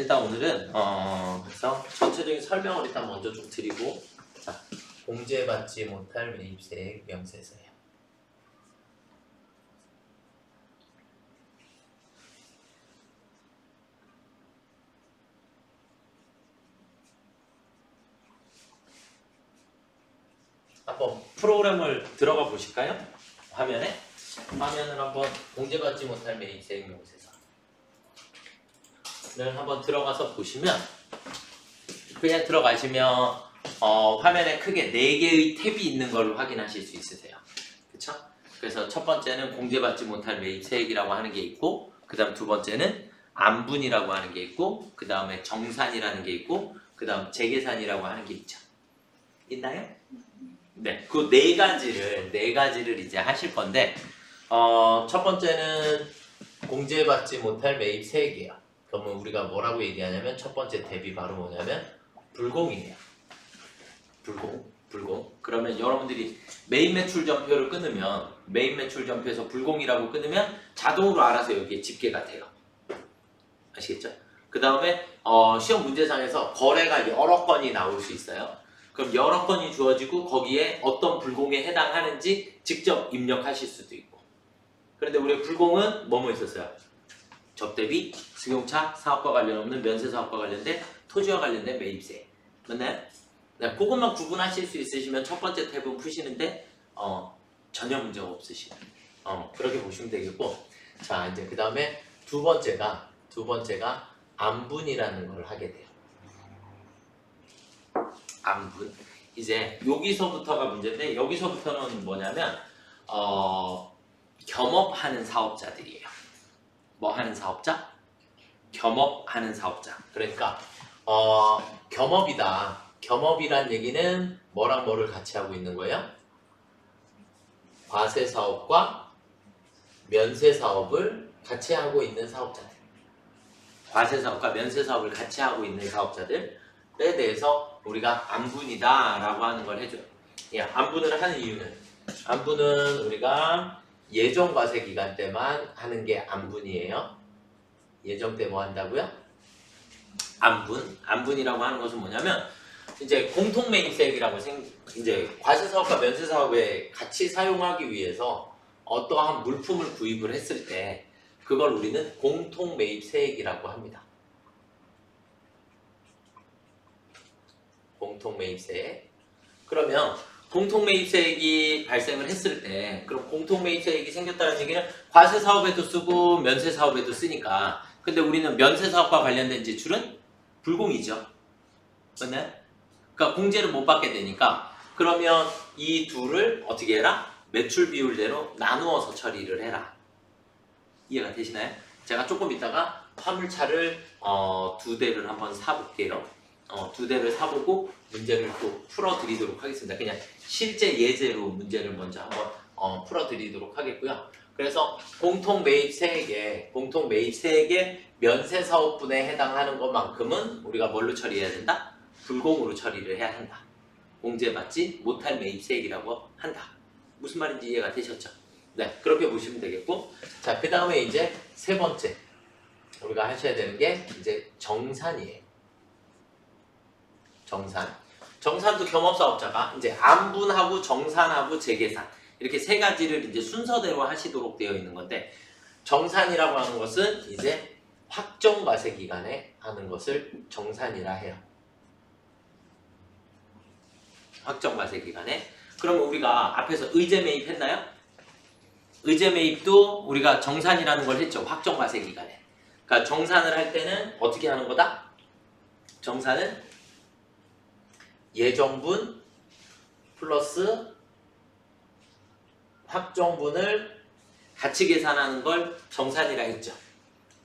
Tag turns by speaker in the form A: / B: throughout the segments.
A: 일단 오늘은 그래서 전체적인 설명을 일단 먼저 좀 드리고, 자, 공제받지 못할 매입세액 명세서예요. 한번 프로그램을 들어가 보실까요? 화면을 한번 공제받지 못할 매입세액 명세서를 한번 들어가서 보시면, 그냥 들어가시면 화면에 크게 4개의 탭이 있는 걸 확인하실 수 있으세요. 그쵸? 그래서 첫 번째는 공제받지 못할 매입세액이라고 하는 게 있고, 그 다음 두 번째는 안분이라고 하는 게 있고, 그 다음에 정산이라는 게 있고, 그 다음 재계산이라고 하는 게 있죠. 있나요? 네, 그 네 가지를 이제 하실 건데, 첫 번째는 공제받지 못할 매입세액이에요. 그러면 우리가 뭐라고 얘기하냐면, 첫 번째 탭이 바로 뭐냐면 불공이에요. 불공. 그러면 여러분들이 메인 매출 전표를 끊으면, 메인 매출 전표에서 불공이라고 끊으면 자동으로 알아서 여기에 집계가 돼요. 아시겠죠? 그 다음에 시험 문제상에서 거래가 여러 건이 나올 수 있어요. 그럼 여러 건이 주어지고 거기에 어떤 불공에 해당하는지 직접 입력하실 수도 있고. 그런데 우리 불공은 뭐뭐 있었어요? 접대비, 승용차, 사업과 관련 없는 면세사업과 관련된 토지와 관련된 매입세. 맞나요? 네, 그것만 구분하실 수 있으시면 첫 번째 탭은 푸시는데 전혀 문제가 없으시고 그렇게 보시면 되겠고, 자, 이제 그 다음에 두 번째가 안분이라는 걸 하게 돼요. 안분. 이제 여기서부터가 문제인데, 여기서부터는 뭐냐면 겸업하는 사업자들이에요. 뭐 하는 사업자? 겸업하는 사업자. 그러니까 겸업이다. 겸업이란 얘기는 뭐랑 뭐를 같이 하고 있는 거예요? 과세사업과 면세사업을 같이 하고 있는 사업자들. 과세사업과 면세사업을 같이 하고 있는 사업자들에 대해서 우리가 안분이다 라고 하는 걸 해줘요. 안분을 하는 이유는, 안분은 우리가 예정과세 기간 때만 하는 게 안분이에요. 예정 때 뭐 한다고요? 안분이라고 하는 것은 뭐냐면, 이제 공통매입세액이라고 이제 과세사업과 면세사업에 같이 사용하기 위해서 어떠한 물품을 구입을 했을 때 그걸 우리는 공통매입세액이라고 합니다. 공통매입세액. 그러면 공통매입세액이 발생을 했을 때, 그럼 공통매입세액이 생겼다는 얘기는 과세사업에도 쓰고 면세사업에도 쓰니까, 근데 우리는 면세사업과 관련된 지출은 불공이죠. 맞나요? 그러니까 공제를 못 받게 되니까, 그러면 이 둘을 어떻게 해라? 매출 비율대로 나누어서 처리를 해라. 이해가 되시나요? 제가 조금 이따가 화물차를 2대를 한번 사볼게요. 2대를 사보고 문제를 또 풀어드리도록 하겠습니다. 그냥 실제 예제로 문제를 먼저 한번 풀어드리도록 하겠고요. 그래서 공통매입세액의 면세사업분에 해당하는 것만큼은 우리가 뭘로 처리해야 된다? 불공으로 처리를 해야 한다. 공제받지 못할 매입세액이라고 한다. 무슨 말인지 이해가 되셨죠? 네, 그렇게 보시면 되겠고, 자, 그 다음에 이제 세 번째 우리가 하셔야 되는 게 이제 정산이에요. 정산도 겸업사업자가 이제 안분하고 정산하고 재계산, 이렇게 세 가지를 이제 순서대로 하시도록 되어 있는 건데, 정산이라고 하는 것은 이제 확정과세 기간에 하는 것을 정산이라 해요. 확정과세 기간에. 그러면 우리가 앞에서 의제매입 했나요? 의제매입도 우리가 정산이라는 걸 했죠. 확정과세 기간에. 그러니까 정산을 할 때는 어떻게 하는 거다? 정산은 예정분 플러스 확정분을 같이 계산하는 걸 정산이라 했죠.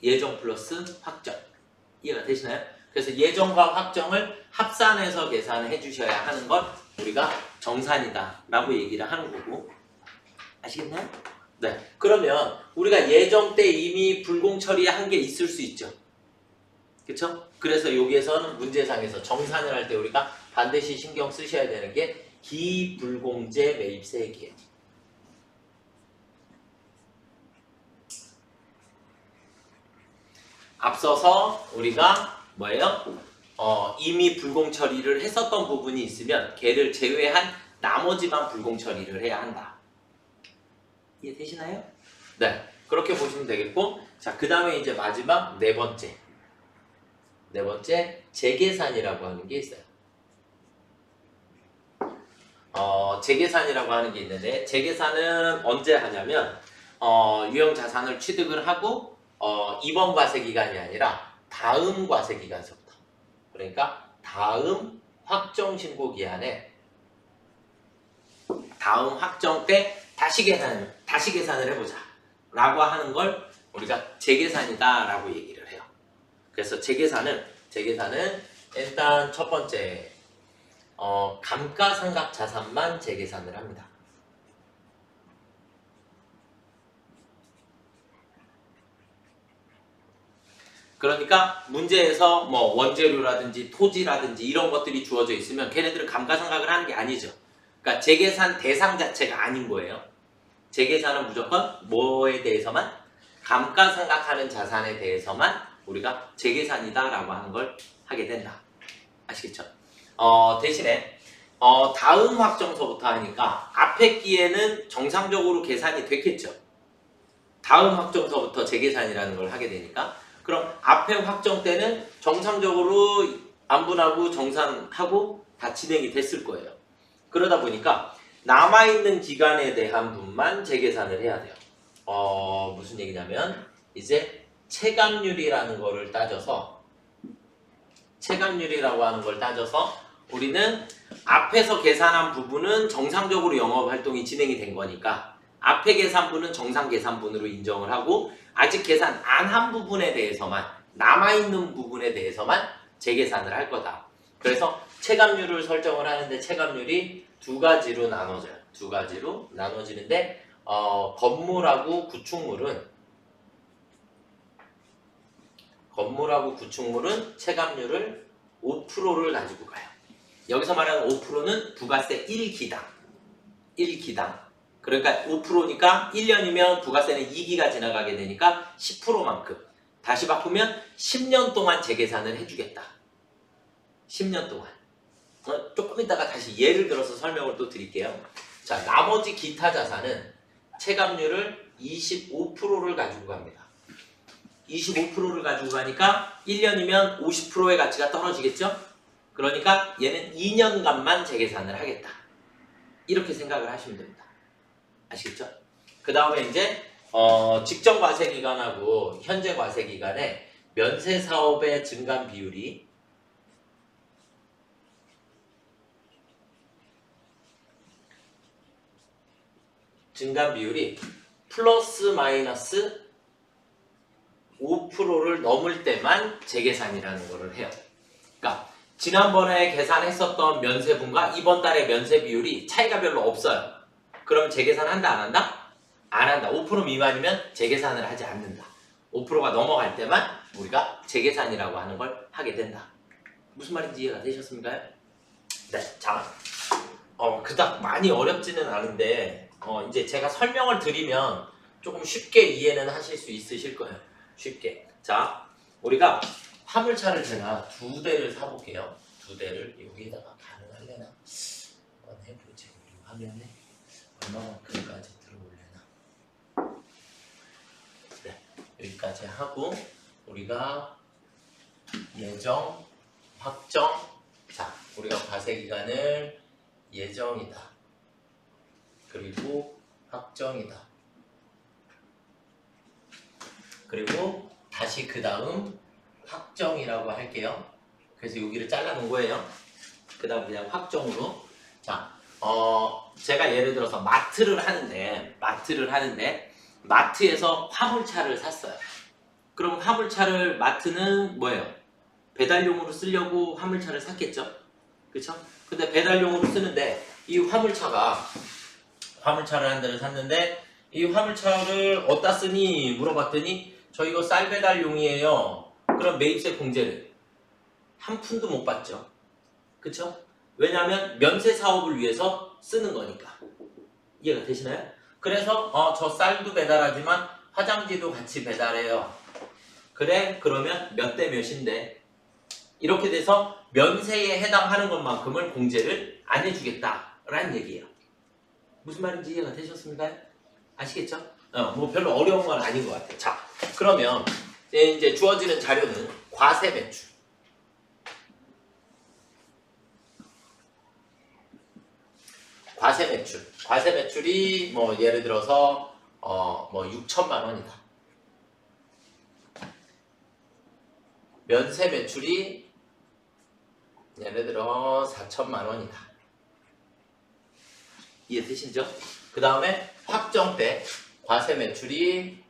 A: 예정 플러스 확정. 이해가 되시나요? 그래서 예정과 확정을 합산해서 계산해 주셔야 하는 걸 우리가 정산이다 라고 얘기를 하는 거고. 아시겠나요? 네. 그러면 우리가 예정 때 이미 불공 처리한 게 있을 수 있죠. 그쵸? 그래서 여기에서는 문제상에서 정산을 할 때 우리가 반드시 신경 쓰셔야 되는 게 기불공제 매입세액이에요. 앞서서 우리가 뭐예요? 이미 불공 처리를 했었던 부분이 있으면 걔를 제외한 나머지만 불공 처리를 해야 한다. 이해되시나요? 네, 그렇게 보시면 되겠고, 자, 그 다음에 이제 마지막 네 번째 재계산이라고 하는 게 있어요. 재계산이라고 하는 게 있는데, 재계산은 언제 하냐면 유형 자산을 취득을 하고 이번 과세 기간이 아니라 다음 과세 기간서부터, 그러니까 다음 확정 신고 기한에 다음 확정 때 다시 계산을 해보자 라고 하는 걸 우리가 재계산이다 라고 얘기를 해요. 그래서 재계산은 일단 첫 번째 감가상각 자산만 재계산을 합니다. 그러니까 문제에서 뭐 원재료라든지 토지라든지 이런 것들이 주어져 있으면 걔네들은 감가상각을 하는 게 아니죠. 그러니까 재계산 대상 자체가 아닌 거예요. 재계산은 무조건 뭐에 대해서만? 감가상각하는 자산에 대해서만 우리가 재계산이다 라고 하는 걸 하게 된다. 아시겠죠? 대신에 다음 확정서부터 하니까 앞에 끼에는 정상적으로 계산이 됐겠죠. 다음 확정서부터 재계산이라는 걸 하게 되니까, 그럼 앞에 확정 때는 정상적으로 안분하고 정산하고 다 진행이 됐을 거예요. 그러다 보니까 남아있는 기간에 대한 분만 재계산을 해야 돼요. 무슨 얘기냐면 이제 체감률이라는 거를 따져서, 체감률이라고 하는 걸 따져서 우리는 앞에서 계산한 부분은 정상적으로 영업활동이 진행이 된 거니까 앞에 계산분은 정상 계산분으로 인정을 하고, 아직 계산 안 한 부분에 대해서만, 남아있는 부분에 대해서만 재계산을 할 거다. 그래서 체감률을 설정을 하는데 체감률이 두 가지로 나눠져요. 두 가지로 나눠지는데 건물하고 구축물은 체감률을 5%를 가지고 가요. 여기서 말하는 5%는 부가세 1기당. 그러니까 5%니까 1년이면 부가세는 2기가 지나가게 되니까 10%만큼. 다시 바꾸면 10년 동안 재계산을 해주겠다. 10년 동안. 조금 이따가 다시 예를 들어서 설명을 또 드릴게요. 자, 나머지 기타 자산은 체감률을 25%를 가지고 갑니다. 25%를 가지고 가니까 1년이면 50%의 가치가 떨어지겠죠? 그러니까 얘는 2년간만 재계산을 하겠다. 이렇게 생각을 하시면 됩니다. 아시겠죠? 그 다음에 이제 직전 과세 기간하고 현재 과세 기간에 면세 사업의 증감 비율이 플러스 마이너스 5%를 넘을 때만 재계산이라는 거를 해요. 그러니까 지난번에 계산했었던 면세분과 이번 달의 면세 비율이 차이가 별로 없어요. 그럼 재계산 한다 안 한다? 안 한다. 5% 미만이면 재계산을 하지 않는다. 5%가 넘어갈 때만 우리가 재계산이라고 하는 걸 하게 된다. 무슨 말인지 이해가 되셨습니까? 네, 자, 그닥 많이 어렵지는 않은데 이제 제가 설명을 드리면 조금 쉽게 이해는 하실 수 있으실 거예요. 쉽게. 자, 우리가 화물차를 제가 2대를 사볼게요. 2대를 여기에다가 가능하려나? 한번 해보지. 우리 화면에 얼마만큼까지 들어올려나? 네, 여기까지 하고 우리가 예정, 확정. 자, 우리가 과세 기간을 예정이다. 그리고 확정이다. 그리고 다시 그 다음 확정이라고 할게요. 그래서 여기를 잘라놓은 거예요. 그 다음 그냥 확정으로. 자, 제가 예를 들어서 마트를 하는데 마트에서 화물차를 샀어요. 그럼 화물차를 마트는 뭐예요? 배달용으로 쓰려고 화물차를 샀겠죠? 그쵸? 근데 배달용으로 쓰는데 이 화물차를 한 대를 샀는데 이 화물차를 어디다 쓰니? 물어봤더니 저 이거 쌀 배달용이에요. 그럼 매입세 공제를 한 푼도 못 받죠. 그쵸? 왜냐하면 면세 사업을 위해서 쓰는 거니까. 이해가 되시나요? 그래서 저 쌀도 배달하지만 화장지도 같이 배달해요. 그래? 그러면 몇 대 몇인데? 이렇게 돼서 면세에 해당하는 것만큼을 공제를 안 해주겠다라는 얘기예요. 무슨 말인지 이해가 되셨습니까? 아시겠죠? 뭐 별로 어려운 건 아닌 것 같아요. 자, 그러면 이제 주어지는 자료는 과세 매출. 과세 매출. 과세 매출이 뭐 예를 들어서 뭐 6천만 원이다. 면세 매출이 예를 들어 4천만 원이다. 이해되시죠? 그 다음에 확정때 과세 매출이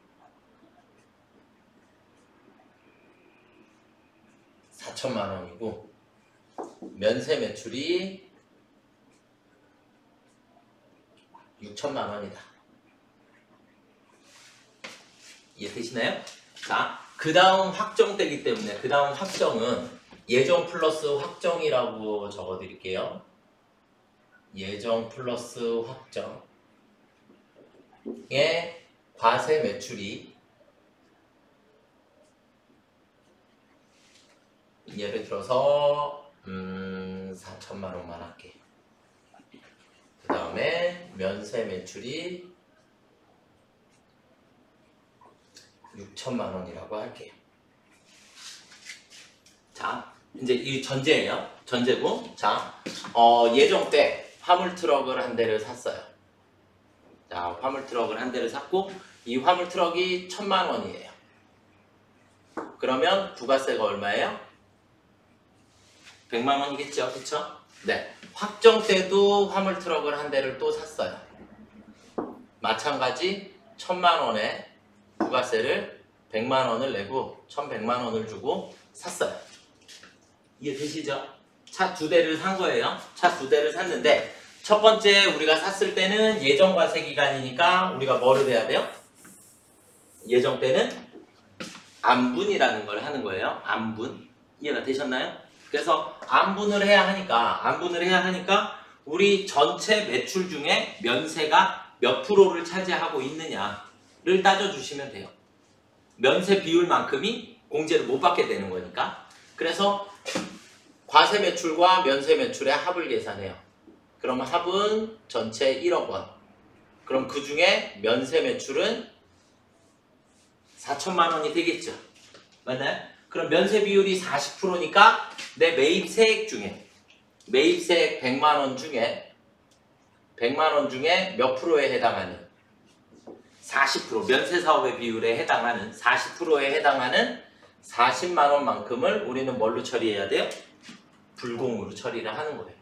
A: 4천만 원이고 면세 매출이 6천만 원이다. 이해되시나요? 자, 그 다음 확정되기 때문에 그 다음 확정은 예정 플러스 확정이라고 적어드릴게요. 예정 플러스 확정의 과세 매출이 예를 들어서 4천만 원만 할게. 그 다음에 면세 매출이 6천만 원이라고 할게요. 자, 이제 이 전제예요. 전제고, 자, 예정 때 화물 트럭을 한 대를 샀어요. 자, 화물 트럭을 한 대를 샀고, 이 화물 트럭이 1,000만 원이에요. 그러면 부가세가 얼마예요? 100만 원이겠죠, 그쵸? 네. 확정 때도 화물 트럭을 한 대를 또 샀어요. 마찬가지 1,000만 원에 부가세를 100만 원을 내고 1,100만 원을 주고 샀어요. 이해되시죠? 차 2대를 산 거예요. 차 2대를 샀는데 첫 번째 우리가 샀을 때는 예정과세 기간이니까 우리가 뭐를 해야 돼요? 예정 때는 안분이라는 걸 하는 거예요. 안분. 이해가 되셨나요? 그래서 안분을 해야 하니까 우리 전체 매출 중에 면세가 몇 프로를 차지하고 있느냐를 따져주시면 돼요. 면세 비율만큼이 공제를 못 받게 되는 거니까. 그래서 과세 매출과 면세 매출의 합을 계산해요. 그럼 합은 전체 1억 원. 그럼 그 중에 면세 매출은 4천만 원이 되겠죠. 맞나요? 그럼 면세 비율이 40%니까 내 매입세액 중에 매입세액 100만 원 중에 몇 프로에 해당하는 40% 면세 사업의 비율에 해당하는 40%에 해당하는 40만 원만큼을 우리는 뭘로 처리해야 돼요? 불공으로 처리를 하는 거예요.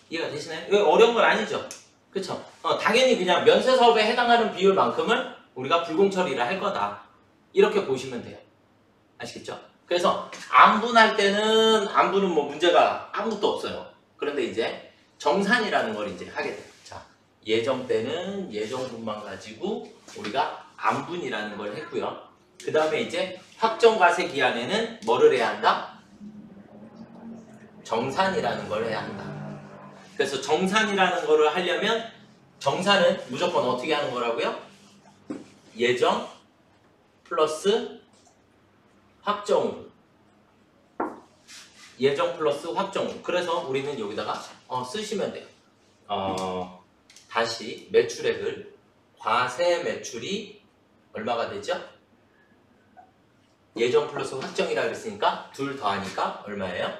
A: 이해가 되시나요? 이거 어려운 건 아니죠? 그쵸? 당연히 그냥 면세 사업에 해당하는 비율만큼을 우리가 불공 처리를 할 거다. 이렇게 보시면 돼요. 아시겠죠? 그래서 안분할 때는 안분은 뭐 문제가 아무것도 없어요. 그런데 이제 정산이라는 걸 이제 하게 돼요. 자, 예정 때는 예정분만 가지고 우리가 안분이라는 걸 했고요. 그 다음에 이제 확정과세 기한에는 뭐를 해야 한다? 정산이라는 걸 해야 한다. 그래서 정산이라는 거를 하려면 정산은 무조건 어떻게 하는 거라고요? 예정 플러스 확정으로. 예정 플러스 확정으로. 그래서 우리는 여기다가 쓰시면 돼요. 다시 매출액을 과세 매출이 얼마가 되죠? 예정 플러스 확정이라 그랬으니까 둘 더하니까 얼마예요?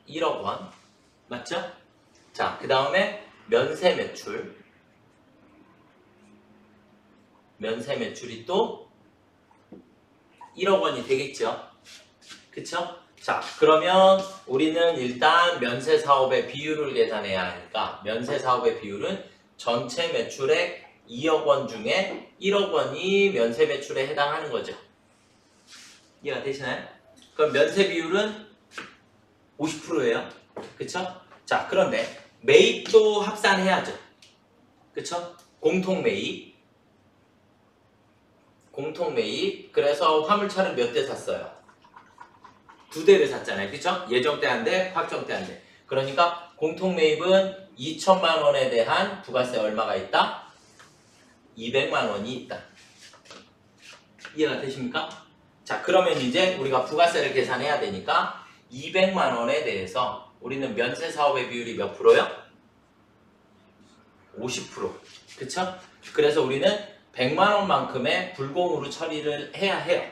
A: 1억 원. 맞죠? 자, 그 다음에 면세 매출. 면세 매출이 또 1억 원이 되겠죠? 그쵸? 자, 그러면 우리는 일단 면세 사업의 비율을 계산해야 하니까 면세 사업의 비율은 전체 매출액 2억 원 중에 1억 원이 면세 매출에 해당하는 거죠. 이해가 되시나요? 그럼 면세 비율은 50%예요. 그쵸? 자, 그런데 매입도 합산해야죠. 그쵸? 공통 매입. 그래서 화물차를 몇 대 샀어요? 2대를 샀잖아요. 그쵸? 예정 때 한 대, 확정 때 한 대. 그러니까 공통 매입은 2천만 원에 대한 부가세 얼마가 있다? 200만 원이 있다. 이해가 되십니까? 자, 그러면 이제 우리가 부가세를 계산해야 되니까 200만 원에 대해서 우리는 면세 사업의 비율이 몇 프로요? 50%. 그쵸? 그래서 우리는 100만 원만큼의 불공으로 처리를 해야 해요.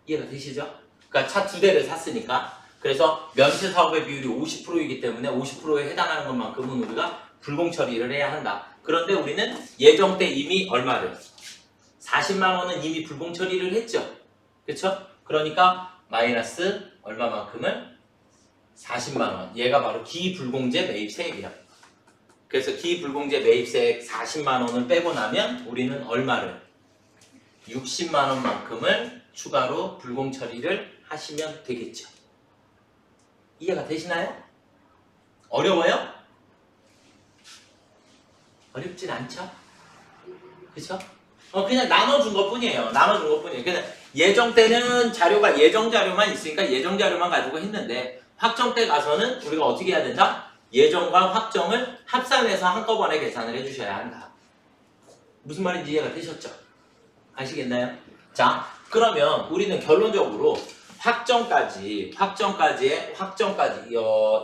A: 이해가 되시죠? 그러니까 차 2대를 샀으니까. 그래서 면세 사업의 비율이 50%이기 때문에 50%에 해당하는 것만큼은 우리가 불공 처리를 해야 한다. 그런데 우리는 예정 때 이미 얼마를? 40만 원은 이미 불공 처리를 했죠. 그쵸? 그러니까 마이너스 얼마만큼을? 40만 원. 얘가 바로 기불공제 매입세액이야. 그래서 기불공제 매입세액 40만 원을 빼고 나면 우리는 얼마를? 60만 원만큼을 추가로 불공 처리를 하시면 되겠죠. 이해가 되시나요? 어려워요? 어렵진 않죠? 그쵸? 그냥 나눠준 것 뿐이에요. 나눠준 것 뿐이에요. 그냥 예정 때는 자료가 예정 자료만 있으니까 예정 자료만 가지고 했는데 확정 때 가서는 우리가 어떻게 해야 된다? 예정과 확정을 합산해서 한꺼번에 계산을 해주셔야 한다. 무슨 말인지 이해가 되셨죠? 아시겠나요? 자, 그러면 우리는 결론적으로 확정까지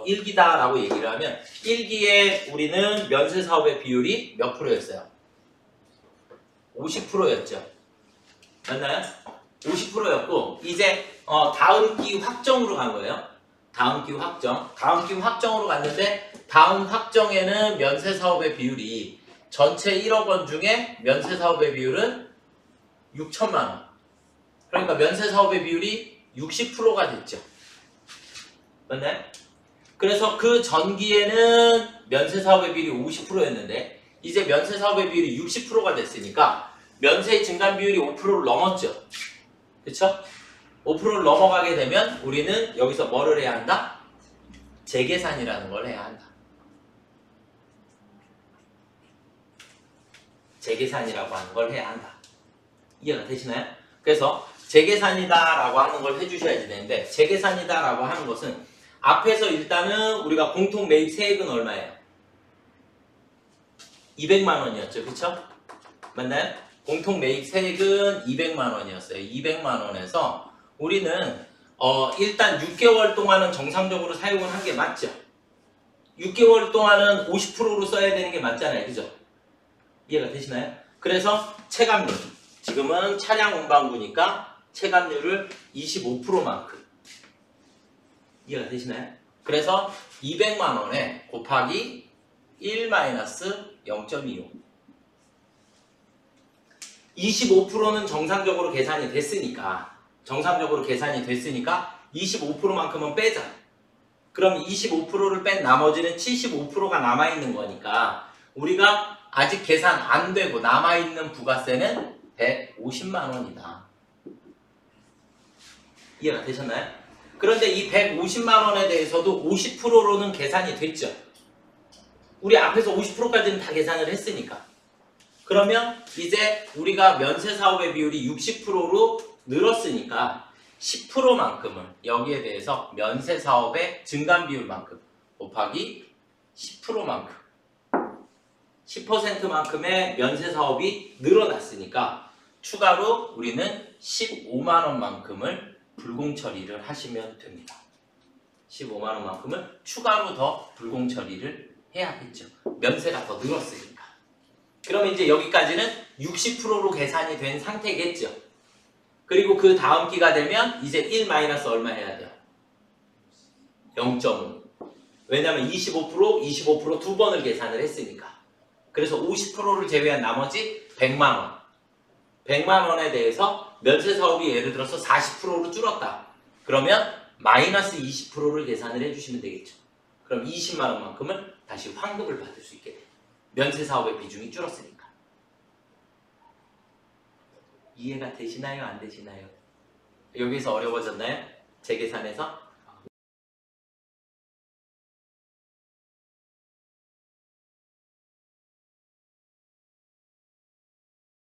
A: 1기다라고 얘기를 하면 1기에 우리는 면세 사업의 비율이 몇 프로였어요? 50%였죠. 맞나요? 50%였고 이제 다음 기 확정으로 간 거예요. 다음 기 확정으로 갔는데 다음 확정에는 면세 사업의 비율이 전체 1억 원 중에 면세 사업의 비율은 6천만 원. 그러니까 면세 사업의 비율이 60%가 됐죠. 맞나요? 그래서 그 전기에는 면세 사업의 비율이 50%였는데 이제 면세 사업의 비율이 60%가 됐으니까 면세 증감 비율이 5%를 넘었죠. 그쵸? 5%를 넘어가게 되면 우리는 여기서 뭐를 해야 한다? 재계산이라는 걸 해야 한다. 재계산이라고 하는 걸 해야 한다. 이해가 되시나요? 그래서 재계산이다라고 하는 걸 해주셔야지 되는데 재계산이다라고 하는 것은 앞에서 일단은 우리가 공통 매입 세액은 얼마예요? 200만 원이었죠. 그쵸? 맞나요? 공통 매입 세액은 200만 원이었어요. 200만 원에서 우리는 일단 6개월 동안은 정상적으로 사용을 한 게 맞죠? 6개월 동안은 50%로 써야 되는 게 맞잖아요. 그죠? 이해가 되시나요? 그래서 체감률 지금은 차량 운반구니까 체감률을 25%만큼 이해가 되시나요? 그래서 200만 원에 곱하기 1-0.25 25%는 정상적으로 계산이 됐으니까 25%만큼은 빼자. 그럼 25%를 뺀 나머지는 75%가 남아있는 거니까 우리가 아직 계산 안 되고 남아있는 부가세는 150만 원이다. 이해가 되셨나요? 그런데 이 150만 원에 대해서도 50%로는 계산이 됐죠. 우리 앞에서 50%까지는 다 계산을 했으니까. 그러면 이제 우리가 면세 사업의 비율이 60%로 늘었으니까 10%만큼을 여기에 대해서 면세 사업의 증감 비율만큼 곱하기 10%만큼 10%만큼의 면세 사업이 늘어났으니까 추가로 우리는 15만 원만큼을 불공 처리를 하시면 됩니다. 15만 원만큼을 추가로 더 불공 처리를 해야겠죠. 면세가 더 늘었으니까. 그러면 이제 여기까지는 60%로 계산이 된 상태겠죠. 그리고 그 다음 기가 되면 이제 1 마이너스 얼마 해야 돼요? 0.5. 왜냐면 25% 두 번을 계산을 했으니까. 그래서 50%를 제외한 나머지 100만 원. 100만 원에 대해서 면세 사업이 예를 들어서 40%로 줄었다. 그러면 마이너스 20%를 계산을 해주시면 되겠죠. 그럼 20만 원만큼은 다시 환급을 받을 수 있게 돼요. 면세 사업의 비중이 줄었으니까. 이해가 되시나요? 안 되시나요? 여기서 어려워졌나요? 재계산에서?